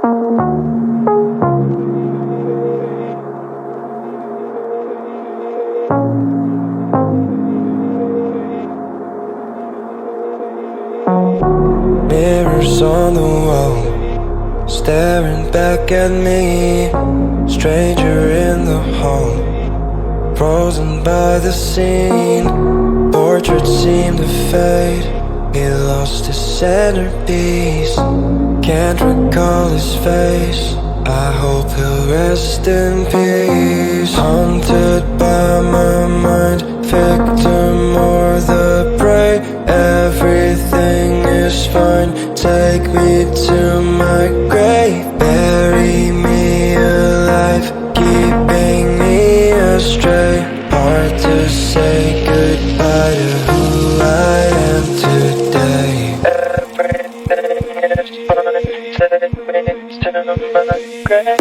Mirrors on the wall, staring back at me. Stranger in the hall, frozen by the scene. Portrait seemed to fade, he lost his centerpiece. Can't recall his face, I hope he'll rest in peace. Haunted by my mind, victim or the prey. Everything is fine, take me to my grave. Bury me alive, keeping me astray. Hard to say goodbye to who I am today. Everything is fine, take me to my grave.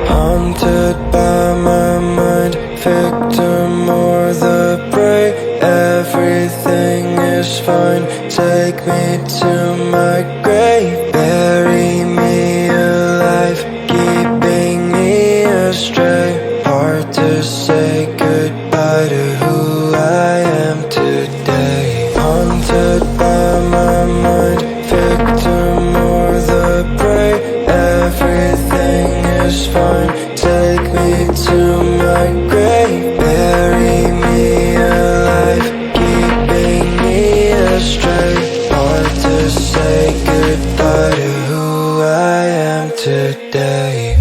Haunted by my mind, victim or the prey. Everything is fine, take me to my grave. Bury me alive, keeping me astray. Hard to say goodbye to who I am today. Haunted by my mind, victim or the prey. Everything is fine, take me to my grave. Bury me alive, keeping me astray. Hard to say goodbye to who I am today.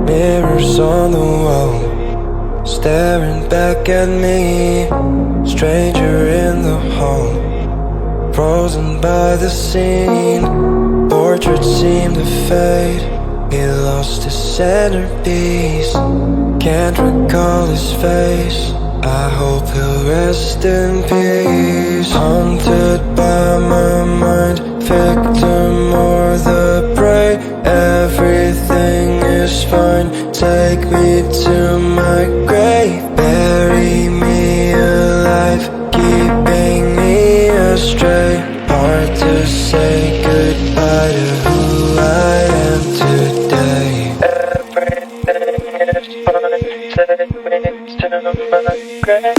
Mirrors on the wall, staring back at me. Stranger in the hall, frozen by the scene. Portrait seemed to fade, he lost his centerpiece. Can't recall his face, I hope he'll rest in peace. Haunted by my mind, victim or the prey. Everything is fine, take me to my grave. Bury me alive, keeping me astray. Hard to say goodbye to who I am today. Everything is fine, take me to my grave.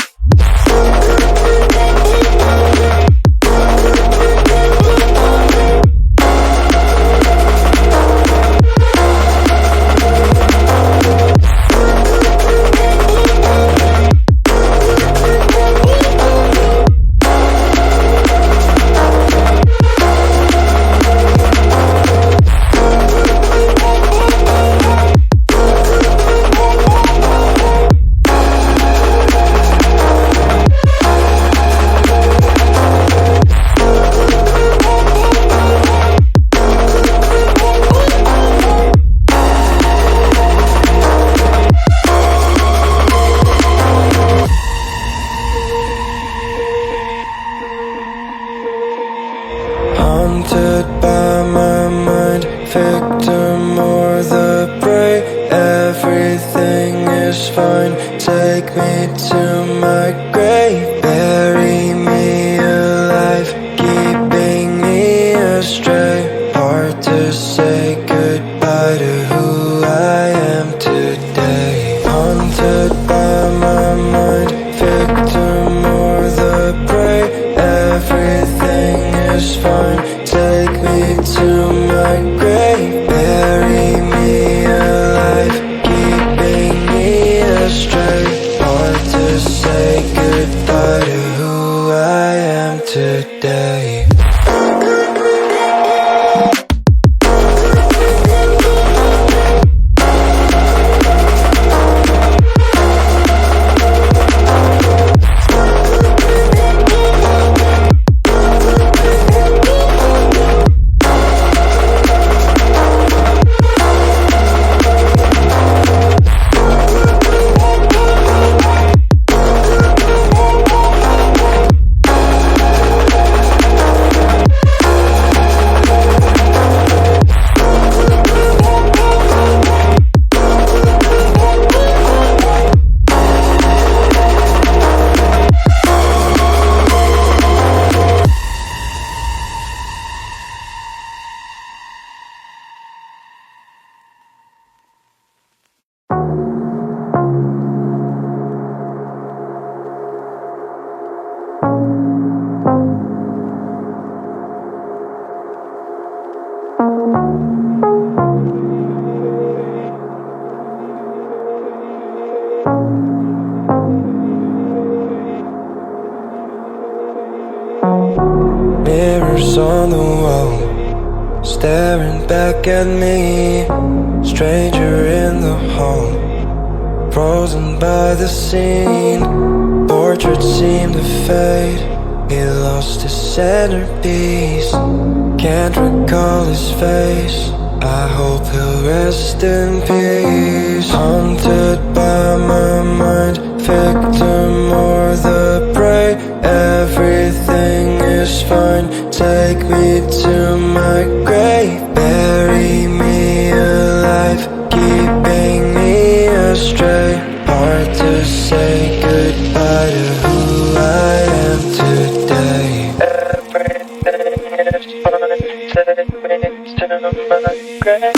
Haunted by my mind, victim or the prey. Everything is fine, take me to my grave. Bury me alive, keeping me astray. Hard to say goodbye to who I am today. Haunted by my mind, victim or the prey. Everything is fine, take me to my grave. Bury me alive, keeping me astray. Hard to say goodbye to who I am today. Mirrors on the wall, staring back at me. Stranger in the hall, frozen by the scene. Portraits seem to fade, he lost his centerpiece. Can't recall his face, I hope he'll rest in peace. Haunted by my mind, victim or the prey. Everything is fine, take me to my grave. Bury me alive, keeping me astray. Hard to say goodbye to who I am today. Everything is fine, take me to my grave.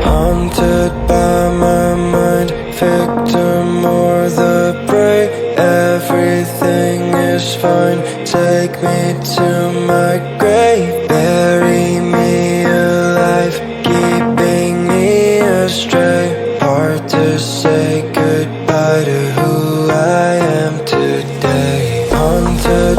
Haunted by my mind, victim or the prey. Everything is fine, take me to my grave. Bury me alive, keeping me astray. Hard to say goodbye to who I am today. Haunted